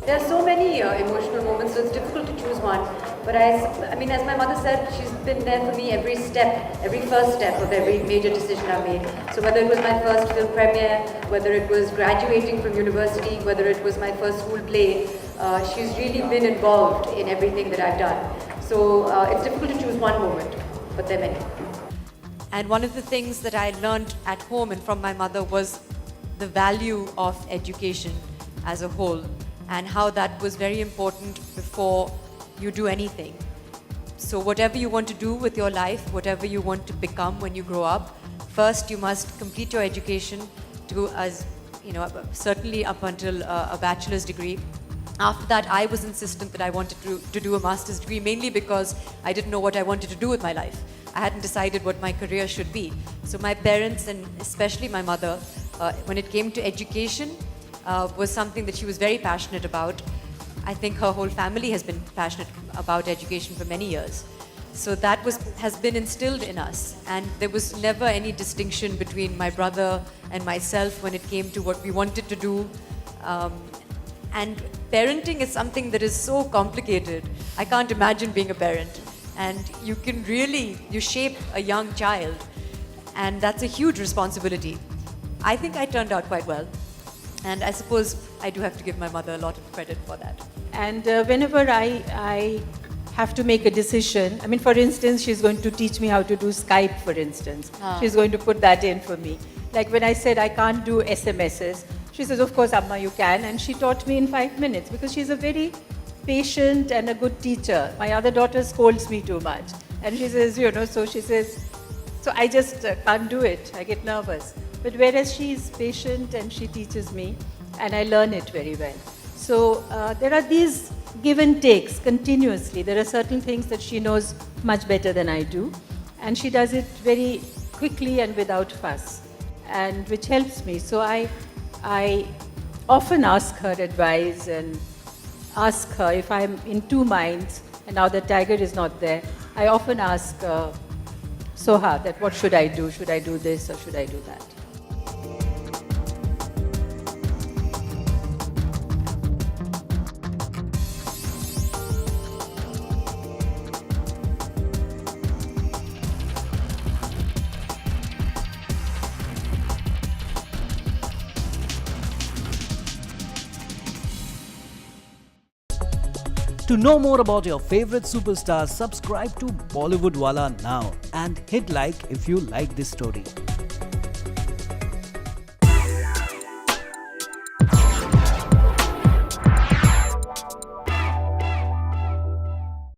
There are so many emotional moments, so it's difficult to choose one. But I mean, as my mother said, she's been there for me every step, every first step of every major decision I made. So whether it was my first film premiere, whether it was graduating from university, whether it was my first school play, she's really been involved in everything that I've done. So it's difficult to choose one moment, but there are many. And one of the things that I learned at home and from my mother was the value of education as a whole, and how that was very important before you do anything. So whatever you want to do with your life, whatever you want to become when you grow up, first you must complete your education to, as you know, certainly up until a bachelor's degree. After that, I was insistent that I wanted to do a master's degree, mainly because I didn't know what I wanted to do with my life. I hadn't decided what my career should be. So my parents, and especially my mother, when it came to education, was something that she was very passionate about. I think her whole family has been passionate about education for many years. So that has been instilled in us, and there was never any distinction between my brother and myself when it came to what we wanted to do. And parenting is something that is so complicated. I can't imagine being a parent. And you shape a young child, and that's a huge responsibility. I think I turned out quite well. And I suppose I do have to give my mother a lot of credit for that. And whenever I have to make a decision, I mean, for instance, she's going to teach me how to do Skype, for instance. She's going to put that in for me. Like when I said I can't do SMSs, she says, of course, Amma, you can. And she taught me in 5 minutes because she's a very patient and a good teacher. My other daughter scolds me too much. And she says, so she says, so I just can't do it. I get nervous. But whereas she's patient and she teaches me, and I learn it very well. So there are these give and takes continuously. There are certain things that she knows much better than I do, and she does it very quickly and without fuss, and which helps me. So I often ask her advice and ask her if I'm in two minds, and now that Tiger is not there, I often ask Soha that what should I do? Should I do this or should I do that? To know more about your favorite superstars, subscribe to Bollywood Wala now and hit like if you like this story.